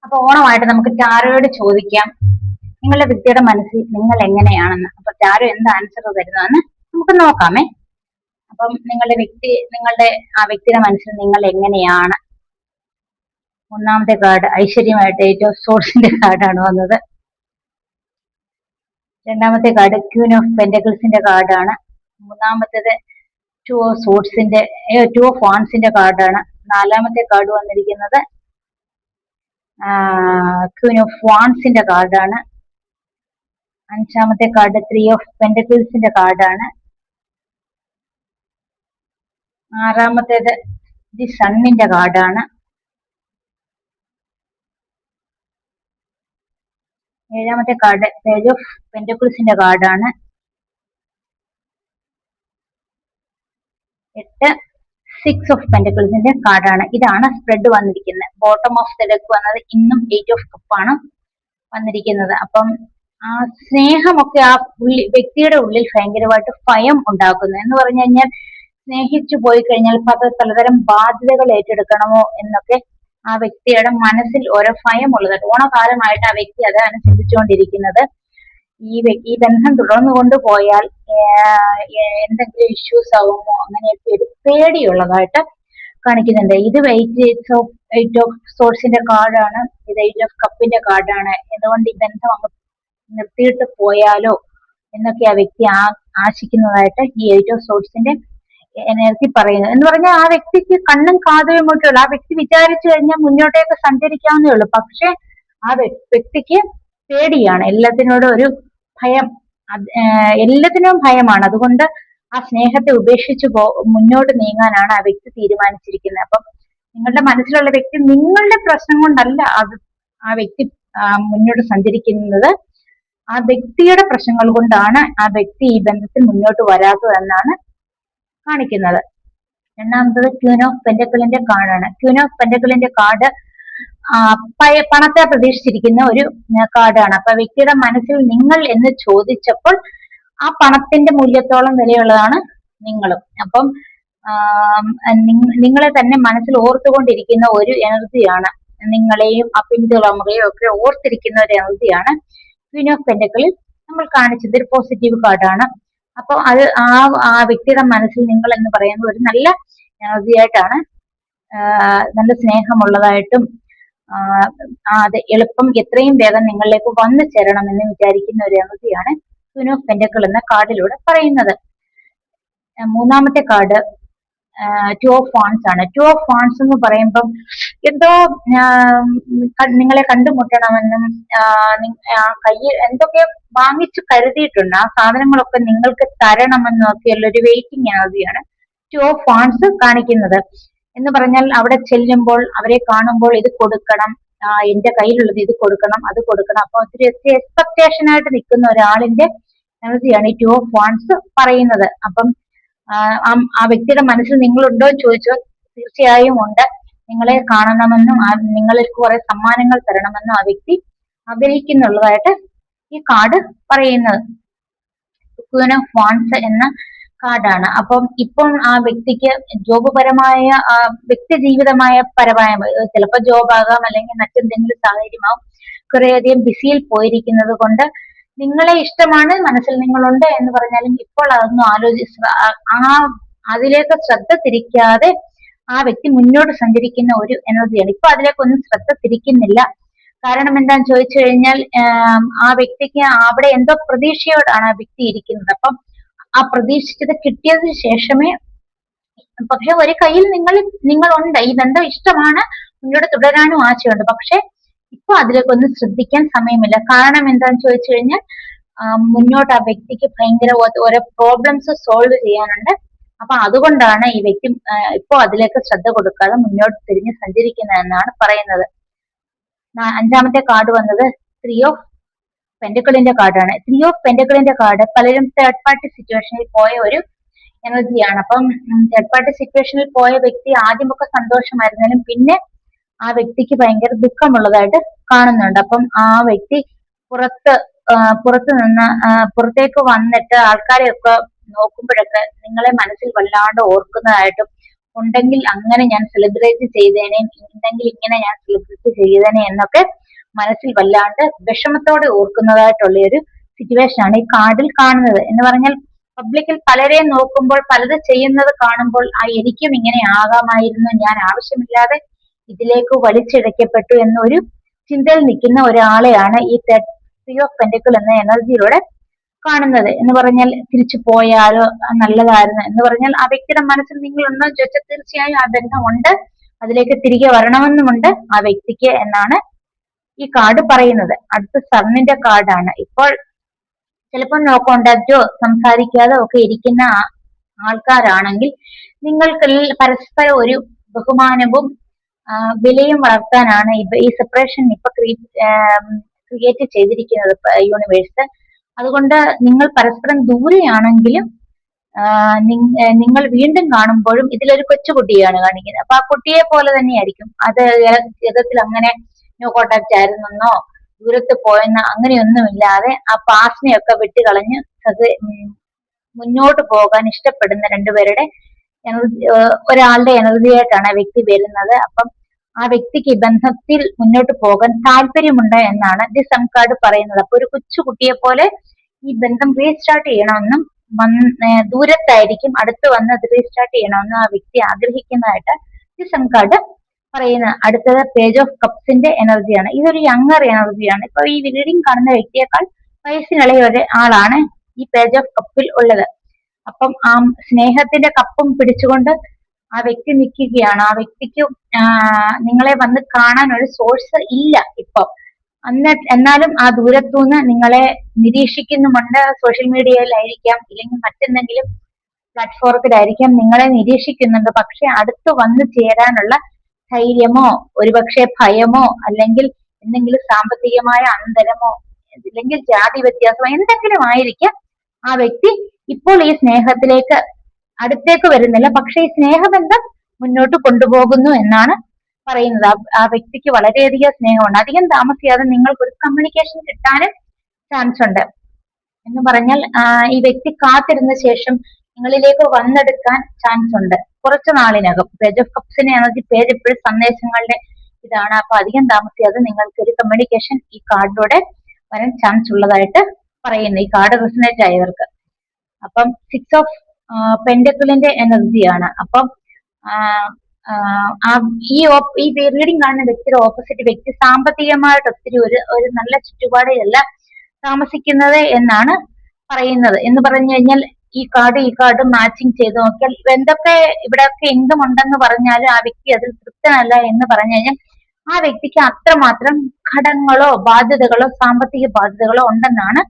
അപ്പൊ ഓണമായിട്ട് നമുക്ക് ടാരോയോട് ചോദിക്കാം നിങ്ങളുടെ വ്യക്തിയുടെ മനസ്സിൽ നിങ്ങൾ എങ്ങനെയാണെന്ന്. അപ്പൊ ടാരോ എന്ത് ആൻസർ തരുന്നതെന്ന് നമുക്ക് നോക്കാമേ. അപ്പം നിങ്ങളുടെ ആ വ്യക്തിയുടെ മനസ്സിൽ നിങ്ങൾ എങ്ങനെയാണ്. ഒന്നാമത്തെ കാർഡ് ഐശ്വര്യമായിട്ട് എയ്റ്റ് ഓഫ് സോഴ്സിന്റെ കാർഡാണ് വന്നത്. രണ്ടാമത്തെ കാർഡ് ക്വീൻ ഓഫ് പെന്റക്കിൾസിന്റെ കാർഡാണ്. മൂന്നാമത്തേത് ടു ഓഫ് വാൺസിന്റെ കാർഡാണ്. നാലാമത്തെ കാർഡ് വന്നിരിക്കുന്നത് ക്വീൻ ഓഫ് വാൺസിന്റെ കാർഡാണ്. അഞ്ചാമത്തെ കാർഡ് 3 ഓഫ് പെന്റക്കിൾസിന്റെ കാർഡാണ്. ആറാമത്തേത് ദി സണ്ണിന്റെ കാർഡാണ്. ഏഴാമത്തെ കാർഡ് പേജ് ഓഫ് പെന്റക്കിൾസിന്റെ കാർഡാണ്. 8 6 ഓഫ് പെന്റക്കിൾസിന്റെ കാർഡാണ്. ഇതാണ് സ്പ്രെഡ് വന്നിരിക്കുന്നത്. ബോട്ടം ഓഫ് ദ ഡെക്ക് വന്നത് ഇന്നും 8 ഓഫ് കപ്പാണ് വന്നിരിക്കുന്നത്. അപ്പം ആ സ്നേഹമൊക്കെ ആ വ്യക്തിയുടെ ഉള്ളിൽ ഭയങ്കരമായിട്ട് ഭയം ഉണ്ടാക്കുന്നു. എന്ന് പറഞ്ഞു കഴിഞ്ഞാൽ സ്നേഹിച്ചു പോയി കഴിഞ്ഞാൽ പലതരം ബാധ്യതകൾ ഏറ്റെടുക്കണമോ എന്നൊക്കെ ആ വ്യക്തിയുടെ മനസ്സിൽ ഓരോ ഭയം ഉള്ളതായിട്ട് ഓണകാലമായിട്ട് ആ വ്യക്തി അതാണ് ചിന്തിച്ചുകൊണ്ടിരിക്കുന്നത്. ഈ ബന്ധം തുടർന്നു കൊണ്ടുപോയാൽ എന്തെങ്കിലും ഇഷ്യൂസ് ആവുമോ അങ്ങനെയൊക്കെ ഒരു പേടിയുള്ളതായിട്ട് കാണിക്കുന്നുണ്ട്. ഇത് എയ്റ്റ് ഓഫ് സോഴ്സിന്റെ കാർഡാണ്. ഇത് 8 ഓഫ് കപ്പിന്റെ കാർഡാണ്. എന്തുകൊണ്ട് ഈ ബന്ധം അങ്ങ് നിർത്തിയിട്ട് പോയാലോ എന്നൊക്കെ ആ വ്യക്തി ആശിക്കുന്നതായിട്ട് ഈ 8 ഓഫ് സോഴ്സിന്റെ എനർജി പറയുന്നു. എന്ന് പറഞ്ഞാൽ ആ വ്യക്തിക്ക് കണ്ണും കാതും മുട്ടുള്ളൂ. ആ വ്യക്തി വിചാരിച്ചു കഴിഞ്ഞാൽ മുന്നോട്ടേക്ക് സഞ്ചരിക്കാവുന്നേ ഉള്ളൂ. പക്ഷെ ആ വ്യക്തിക്ക് പേടിയാണ്, എല്ലാത്തിനോടും ഒരു ഭയം, എല്ലാത്തിനും ഭയമാണ്. അതുകൊണ്ട് ആ സ്നേഹത്തെ ഉപേക്ഷിച്ച് മുന്നോട്ട് നീങ്ങാനാണ് ആ വ്യക്തി തീരുമാനിച്ചിരിക്കുന്നത്. അപ്പം നിങ്ങളുടെ മനസ്സിലുള്ള വ്യക്തി നിങ്ങളുടെ പ്രശ്നം കൊണ്ടല്ല ആ വ്യക്തി മുന്നോട്ട് സഞ്ചരിക്കുന്നത്. ആ വ്യക്തിയുടെ പ്രശ്നങ്ങൾ കൊണ്ടാണ് ആ വ്യക്തി ഈ ബന്ധത്തിൽ മുന്നോട്ട് വരാത്തതെന്നാണ് കാണിക്കുന്നത്. രണ്ടാമത്തത് ക്വീൻ ഓഫ് പെന്റക്കിളിന്റെ കാർഡാണ്. ക്വീൻ ഓഫ് പെന്റക്കിളിന്റെ കാർഡ് പണത്തെ പ്രതീക്ഷിച്ചിരിക്കുന്ന ഒരു കാർഡാണ്. അപ്പൊ വ്യക്തിയുടെ മനസ്സിൽ നിങ്ങൾ എന്ന് ചോദിച്ചപ്പോൾ ആ പണത്തിന്റെ മൂല്യത്തോളം വിലയുള്ളതാണ് നിങ്ങളും. അപ്പം നിങ്ങളെ തന്നെ മനസ്സിൽ ഓർത്തുകൊണ്ടിരിക്കുന്ന ഒരു എനർജിയാണ്. നിങ്ങളെയും ആ പിന്തുണയുകയും ഒക്കെ ഓർത്തിരിക്കുന്ന ഒരു എനർജിയാണ് ക്വീൻ ഓഫ് പെന്റക്കിളിൽ നമ്മൾ കാണിച്ചത്. ഒരു പോസിറ്റീവ് കാർഡാണ്. അപ്പൊ അത് ആ വ്യക്തിയുടെ മനസ്സിൽ നിങ്ങൾ എന്ന് പറയുന്നത് ഒരു നല്ല എനർജി ആയിട്ടാണ്, നല്ല സ്നേഹമുള്ളതായിട്ടും അത് എളുപ്പം എത്രയും വേഗം നിങ്ങളിലേക്ക് വന്നു ചേരണമെന്ന് വിചാരിക്കുന്ന ഒരു എനർജിയാണ് ക്വീൻ ഓഫ് പെന്റക്കിൾ എന്ന കാർഡിലൂടെ പറയുന്നത്. മൂന്നാമത്തെ കാർഡ് 2 ഓഫ് വാൺസ് ആണ്. 2 ഓഫ് വാൺസ് എന്ന് പറയുമ്പം എന്തോ നിങ്ങളെ കണ്ടുമുട്ടണമെന്നും കയ്യിൽ എന്തൊക്കെ വാങ്ങിച്ചു കരുതിയിട്ടുണ്ട്, ആ സാധനങ്ങളൊക്കെ നിങ്ങൾക്ക് തരണമെന്നും ഒക്കെയുള്ള ഒരു വെയിറ്റിംഗ് എനർജിയാണ് 2 ഓഫ് വാൺസ് കാണിക്കുന്നത്. എന്ന് പറഞ്ഞാൽ അവിടെ ചെല്ലുമ്പോൾ അവരെ കാണുമ്പോൾ ഇത് കൊടുക്കണം, എന്റെ കയ്യിലുള്ളത് ഇത് കൊടുക്കണം, അത് കൊടുക്കണം. അപ്പൊ ഒത്തിരി എക്സ്പെക്ടേഷൻ ആയിട്ട് നിൽക്കുന്ന ഒരാളിന്റെ എനർജിയാണ് ഈ 2 ഓഫ് വാൺസ് പറയുന്നത്. അപ്പം ആ വ്യക്തിയുടെ മനസ്സിൽ നിങ്ങളുണ്ടോ എന്ന് ചോദിച്ചാൽ തീർച്ചയായും ഉണ്ട്. നിങ്ങളെ കാണണമെന്നും നിങ്ങൾക്ക് കുറെ സമ്മാനങ്ങൾ തരണമെന്നും ആ വ്യക്തി ആഗ്രഹിക്കുന്നുള്ളതായിട്ട് ഈ കാർഡ് പറയുന്നത്. ക്വീൻ ഓഫ് വാൺസ് എന്ന കാർഡാണ്. അപ്പം ഇപ്പം ആ വ്യക്തിക്ക് ജോബ് പരമായ വ്യക്തി ജീവിതമായ പരമായ ചിലപ്പോൾ ജോബ് ആകാം, അല്ലെങ്കിൽ മറ്റെന്തെങ്കിലും സാഹചര്യമാകും, കുറേയധികം ബിസിയിൽ പോയിരിക്കുന്നത് കൊണ്ട് നിങ്ങളെ ഇഷ്ടമാണ്, മനസ്സിൽ നിങ്ങളുണ്ട് എന്ന് പറഞ്ഞാലും ഇപ്പോൾ അതൊന്നും അതിലേക്ക് ശ്രദ്ധ തിരിക്കാതെ ആ വ്യക്തി മുന്നോട്ട് സഞ്ചരിക്കുന്ന ഒരു എനർജിയാണ്. ഇപ്പൊ അതിലേക്കൊന്നും ശ്രദ്ധ തിരിക്കുന്നില്ല. കാരണം എന്താന്ന് ചോദിച്ചു കഴിഞ്ഞാൽ ആ വ്യക്തിക്ക് അവിടെ എന്തോ പ്രതീക്ഷയോടാണ് ആ വ്യക്തി ഇരിക്കുന്നത്. അപ്പം ആ പ്രതീക്ഷിച്ചത് കിട്ടിയതിനു ശേഷമേ, പക്ഷെ ഒരു കയ്യിൽ നിങ്ങളുണ്ട്, ഈ ബന്ധം ഇഷ്ടമാണ്, മുന്നോട്ട് തുടരാനും ആശയുണ്ട്. പക്ഷെ ഇപ്പൊ അതിലേക്കൊന്നും ശ്രദ്ധിക്കാൻ സമയമില്ല. കാരണം എന്താന്ന് ചോദിച്ചു കഴിഞ്ഞാൽ മുന്നോട്ട് ആ വ്യക്തിക്ക് ഭയങ്കര ഓരോ പ്രോബ്ലംസ് സോൾവ് ചെയ്യാനുണ്ട്. അപ്പൊ അതുകൊണ്ടാണ് ഈ വ്യക്തി ഇപ്പൊ അതിലേക്ക് ശ്രദ്ധ കൊടുക്കാതെ മുന്നോട്ട് തിരിഞ്ഞ് സഞ്ചരിക്കുന്നതെന്നാണ് പറയുന്നത്. അഞ്ചാമത്തെ കാർഡ് വന്നത് 3 ഓഫ് പെന്റക്കിളിന്റെ കാർഡാണ്. 3 ഓഫ് പെന്റക്കിളിന്റെ കാർഡ് പലരും തേർഡ് പാർട്ടി സിറ്റുവേഷനിൽ പോയ ഒരു എനർജിയാണ്. അപ്പം തേർഡ് പാർട്ടി സിറ്റുവേഷനിൽ പോയ വ്യക്തി ആദ്യമൊക്കെ സന്തോഷമായിരുന്നാലും പിന്നെ ആ വ്യക്തിക്ക് ഭയങ്കര ദുഃഖമുള്ളതായിട്ട് കാണുന്നുണ്ട്. അപ്പം ആ വ്യക്തി പുറത്തേക്ക് വന്നിട്ട് ആൾക്കാരെയൊക്കെ നോക്കുമ്പോഴൊക്കെ നിങ്ങളെ മനസ്സിൽ വല്ലാണ്ട് ഓർക്കുന്നതായിട്ടും ഉണ്ടെങ്കിൽ അങ്ങനെ ഞാൻ സെലിബ്രേറ്റ് ചെയ്തേനെ, ഉണ്ടെങ്കിൽ ഇങ്ങനെ ഞാൻ സെലിബ്രേറ്റ് ചെയ്തേനെ എന്നൊക്കെ മനസ്സിൽ വല്ലാണ്ട് വിഷമത്തോടെ ഓർക്കുന്നതായിട്ടുള്ള ഒരു സിറ്റുവേഷൻ ആണ് ഈ കാർഡിൽ കാണുന്നത്. എന്ന് പറഞ്ഞാൽ പബ്ലിക്കിൽ പലരെ നോക്കുമ്പോൾ പലത് ചെയ്യുന്നത് കാണുമ്പോൾ എനിക്കും ഇങ്ങനെ ആകാമായിരുന്നു, ഞാൻ ആവശ്യമില്ലാതെ ഇതിലേക്ക് വലിച്ചിഴക്കപ്പെട്ടു എന്നൊരു ചിന്തയിൽ നിൽക്കുന്ന ഒരാളെയാണ് ഈ ത്രീ ഓഫ് പെന്റക്കിൾ എന്ന എനർജിയിലൂടെ കാണുന്നത്. എന്ന് പറഞ്ഞാൽ തിരിച്ചു പോയാലോ നല്ലതായിരുന്നു എന്ന് പറഞ്ഞാൽ ആ വ്യക്തിയുടെ മനസ്സിൽ നിങ്ങൾ ഉണ്ടോ എന്ന് ചോദിച്ചാൽ തീർച്ചയായും ആ ബന്ധമുണ്ട്, അതിലേക്ക് തിരികെ വരണമെന്നുമുണ്ട് ആ വ്യക്തിക്ക് എന്നാണ് ഈ കാർഡ് പറയുന്നത്. അടുത്ത സണ്ണിന്റെ കാർഡാണ്. ഇപ്പോൾ ചിലപ്പോൾ നോ കോണ്ടാക്റ്റോ സംസാരിക്കാതെ ഒക്കെ ഇരിക്കുന്ന ആൾക്കാരാണെങ്കിൽ നിങ്ങൾക്ക് പരസ്പരം ഒരു ബഹുമാനവും വിലയും വളർത്താനാണ് ഈ സെപ്പറേഷൻ ഇപ്പൊ ക്രിയേറ്റ് ചെയ്തിരിക്കുന്നത് യൂണിവേഴ്സ്. അതുകൊണ്ട് നിങ്ങൾ പരസ്പരം ദൂരെയാണെങ്കിലും നിങ്ങൾ വീണ്ടും കാണുമ്പോഴും ഇതിലൊരു കൊച്ചുകുട്ടിയാണ് കാണിക്കുന്നത്. അപ്പൊ ആ കുട്ടിയെ പോലെ തന്നെയായിരിക്കും. അത് യഥാർത്ഥത്തിൽ അങ്ങനെ നോ കോണ്ടാക്ട് ആയിരുന്നെന്നോ ദൂരത്ത് പോയെന്നോ അങ്ങനെയൊന്നുമില്ലാതെ ആ പാസ്റ്റിനെയൊക്കെ വിട്ടുകളഞ്ഞ് അത് മുന്നോട്ട് പോകാൻ ഇഷ്ടപ്പെടുന്ന രണ്ടുപേരുടെ ഒരാളുടെ എനർജിയായിട്ടാണ് ആ വ്യക്തി വരുന്നത്. അപ്പം ആ വ്യക്തിക്ക് ഈ ബന്ധത്തിൽ മുന്നോട്ട് പോകാൻ താല്പര്യമുണ്ട് എന്നാണ് ദി സം കാർഡ് പറയുന്നത്. അപ്പൊ ഒരു കൊച്ചുകുട്ടിയെ പോലെ ഈ ബന്ധം റീസ്റ്റാർട്ട് ചെയ്യണമെന്നും ദൂരത്തായിരിക്കും അടുത്ത് വന്ന് അത് റീസ്റ്റാർട്ട് ചെയ്യണമെന്നും ആ വ്യക്തി ആഗ്രഹിക്കുന്നതായിട്ട് ദി സം കാർഡ് പറയുന്നത്. അടുത്തത് പേജ് ഓഫ് കപ്സിന്റെ എനർജിയാണ്. ഇതൊരു യങ്ങർ എനർജിയാണ്. ഇപ്പൊ ഈ റീഡിംഗ് കാണുന്ന വ്യക്തിയേക്കാൾ വയസ്സിനിളയ ഒരാളാണ് ഈ പേജ് ഓഫ് കപ്പിൽ ഉള്ളത്. അപ്പം ആ സ്നേഹത്തിന്റെ കപ്പും പിടിച്ചുകൊണ്ട് ആ വ്യക്തി നിൽക്കുകയാണ്. ആ വ്യക്തിക്ക് നിങ്ങളെ വന്ന് കാണാൻ ഒരു സോഴ്സ് ഇല്ല ഇപ്പൊ. എന്നാലും ആ ദൂരത്തുനിന്ന് നിങ്ങളെ നിരീക്ഷിക്കുന്നുമുണ്ട്. സോഷ്യൽ മീഡിയയിലായിരിക്കാം, ഇല്ലെങ്കിൽ മറ്റെന്തെങ്കിലും പ്ലാറ്റ്ഫോമത്തിലായിരിക്കാം നിങ്ങളെ നിരീക്ഷിക്കുന്നുണ്ട്. പക്ഷെ അടുത്ത് വന്നു ചേരാനുള്ള ധൈര്യമോ ഒരുപക്ഷെ ഭയമോ അല്ലെങ്കിൽ എന്തെങ്കിലും സാമ്പത്തികമായ അന്തരമോ അല്ലെങ്കിൽ ജാതി വ്യത്യാസമോ എന്തെങ്കിലും ആയിരിക്കാം ആ വ്യക്തി ഇപ്പോൾ ഈ സ്നേഹത്തിലേക്ക് അടുത്തേക്ക് വരുന്നില്ല. പക്ഷെ ഈ സ്നേഹബന്ധം മുന്നോട്ട് കൊണ്ടുപോകുന്നു എന്നാണ് പറയുന്നത്. ആ വ്യക്തിക്ക് വളരെയധികം സ്നേഹമുണ്ട്. അധികം താമസിയാതെ നിങ്ങൾക്ക് ഒരു കമ്മ്യൂണിക്കേഷൻ കിട്ടാനും ചാൻസ് ഉണ്ട്. എന്ന് പറഞ്ഞാൽ ഈ വ്യക്തി കാത്തിരുന്ന ശേഷം നിങ്ങളിലേക്ക് വന്നെടുക്കാൻ ചാൻസ് ഉണ്ട് കുറച്ചു നാളിനകം. പേജ് ഓഫ് കപ്സിന്റെ എനർജി പേജ് എപ്പോഴും സന്ദേശങ്ങളുടെ ഇതാണ്. അപ്പൊ അധികം താമസിയാതെ നിങ്ങൾക്ക് ഒരു കമ്മ്യൂണിക്കേഷൻ ഈ കാർഡിലൂടെ വരാൻ ചാൻസ് ഉള്ളതായിട്ട് പറയുന്നു ഈ കാർഡ് റെസനേറ്റ് ആയവർക്ക്. അപ്പം സിക്സ് ഓഫ് പെന്റക്കിളിന്റെ എനർജിയാണ്. അപ്പം ഈ റീഡിംഗ് കാണുന്ന വ്യക്തിയുടെ ഓപ്പോസിറ്റ് വ്യക്തി സാമ്പത്തികമായിട്ട് ഒത്തിരി ഒരു നല്ല ചുറ്റുപാടിലല്ല താമസിക്കുന്നത് എന്നാണ് പറയുന്നത്. എന്ന് പറഞ്ഞു കഴിഞ്ഞാൽ ഈ കാർഡ് മാച്ചിങ് ചെയ്ത് നോക്കിയാൽ എന്തൊക്കെ ഇവിടെയൊക്കെ ഇൻകം ഉണ്ടെന്ന് പറഞ്ഞാലും ആ വ്യക്തി അതിൽ തൃപ്തനല്ല എന്ന് പറഞ്ഞു കഴിഞ്ഞാൽ ആ വ്യക്തിക്ക് അത്രമാത്രം കടങ്ങളോ ബാധ്യതകളോ സാമ്പത്തിക ബാധ്യതകളോ ഉണ്ടെന്നാണ്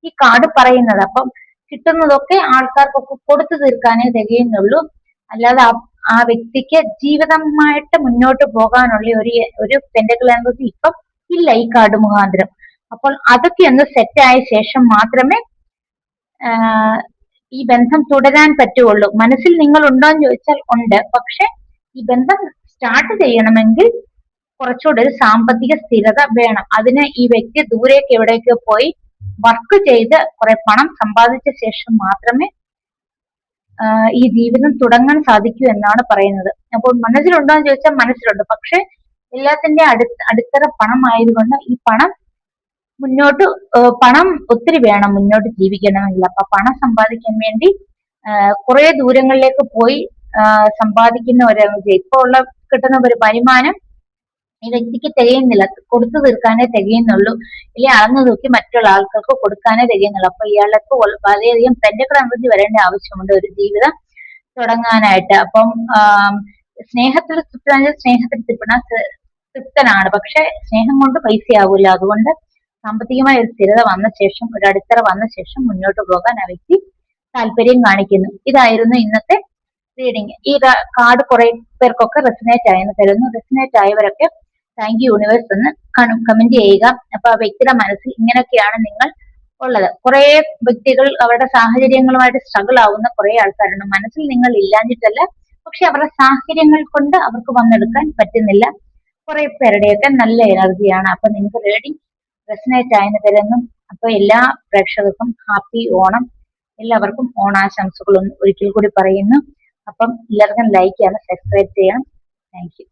ഈ കാർഡ് പറയുന്നത്. അപ്പം കിട്ടുന്നതൊക്കെ ആൾക്കാർക്കൊക്കെ കൊടുത്തു തീർക്കാനേ തികയുന്നുള്ളൂ. അല്ലാതെ ആ വ്യക്തിക്ക് ജീവിതമായിട്ട് മുന്നോട്ട് പോകാനുള്ള ഒരു പെന്റക്കിൾ എനർജി ഇപ്പം ഇല്ല ഈ കാർഡ് മുഖാന്തരം. അപ്പോൾ അതൊക്കെ ഒന്ന് സെറ്റായ ശേഷം മാത്രമേ ഈ ബന്ധം തുടരാൻ പറ്റുള്ളൂ. മനസ്സിൽ നിങ്ങൾ ഉണ്ടോ എന്ന് ചോദിച്ചാൽ ഉണ്ട്. പക്ഷെ ഈ ബന്ധം സ്റ്റാർട്ട് ചെയ്യണമെങ്കിൽ കുറച്ചുകൂടെ ഒരു സാമ്പത്തിക സ്ഥിരത വേണം. അതിന് ഈ വ്യക്തി ദൂരേക്ക് എവിടേക്കോ പോയി വർക്ക് ചെയ്ത് കുറെ പണം സമ്പാദിച്ച ശേഷം മാത്രമേ ഈ ജീവിതം തുടങ്ങാൻ സാധിക്കൂ എന്നാണ് പറയുന്നത്. അപ്പോൾ മനസ്സിലുണ്ടോ എന്ന് ചോദിച്ചാൽ മനസ്സിലുണ്ട്. പക്ഷെ എല്ലാത്തിന്റെ അടിത്തറ പണം ആയതുകൊണ്ട് ഈ പണം ഒത്തിരി വേണം മുന്നോട്ട് ജീവിക്കണമെങ്കിൽ. അപ്പൊ പണം സമ്പാദിക്കാൻ വേണ്ടി കുറെ ദൂരങ്ങളിലേക്ക് പോയി സമ്പാദിക്കുന്ന ഒരു ഇപ്പൊ കിട്ടുന്ന ഒരു വരുമാനം ഈ വ്യക്തിക്ക് തികയുന്നില്ല. കൊടുത്തു തീർക്കാനേ തികയുന്നുള്ളൂ. ഇല്ലെങ്കിൽ അളന്നു നോക്കി മറ്റുള്ള ആൾക്കാർക്ക് കൊടുക്കാനേ തികയുന്നുള്ളൂ. അപ്പൊ ഇയാൾക്ക് വളരെയധികം പെന്റക്കിൾ എനർജി വരേണ്ട ആവശ്യമുണ്ട് ഒരു ജീവിതം തുടങ്ങാനായിട്ട്. അപ്പം സ്നേഹത്തിൽ തൃപ്തനാണ്. പക്ഷെ സ്നേഹം കൊണ്ട് പൈസയാവില്ല. അതുകൊണ്ട് സാമ്പത്തികമായ ഒരു സ്ഥിരത വന്ന ശേഷം ഒരു അടിത്തറ വന്ന ശേഷം മുന്നോട്ട് പോകാൻ ആ വ്യക്തി താല്പര്യം കാണിക്കുന്നു. ഇതായിരുന്നു ഇന്നത്തെ റീഡിങ്. ഈ കാർഡ് കുറെ പേർക്കൊക്കെ റെസനേറ്റ് ആയെന്ന് കരുതുന്നു. റെസനേറ്റ് ആയവരൊക്കെ താങ്ക് യു യൂണിവേഴ്സ് എന്ന് കമന്റ് ചെയ്യുക. അപ്പൊ ആ വ്യക്തിയുടെ മനസ്സിൽ ഇങ്ങനെയൊക്കെയാണ് നിങ്ങൾ ഉള്ളത്. കുറെ വ്യക്തികൾ അവരുടെ സാഹചര്യങ്ങളുമായിട്ട് സ്ട്രഗിൾ ആവുന്ന കുറെ ആൾക്കാരുണ്ട്. മനസ്സിൽ നിങ്ങൾ ഇല്ലാഞ്ഞിട്ടല്ല, പക്ഷെ അവരുടെ സാഹചര്യങ്ങൾ കൊണ്ട് അവർക്ക് വന്നെടുക്കാൻ പറ്റുന്നില്ല. കുറെ പേരുടെയൊക്കെ നല്ല എനർജിയാണ്. അപ്പൊ നിങ്ങൾക്ക് റീഡിങ് റെസനേറ്റ് ആയെന്ന് കരുതുന്നു. അപ്പൊ എല്ലാ പ്രേക്ഷകർക്കും ഹാപ്പി ഓണം. എല്ലാവർക്കും ഓണാശംസകൾ ഒരിക്കൽ കൂടി പറയുന്നു. അപ്പം എല്ലാവർക്കും ലൈക്ക് ചെയ്യണം, സബ്സ്ക്രൈബ് ചെയ്യണം. Thank you.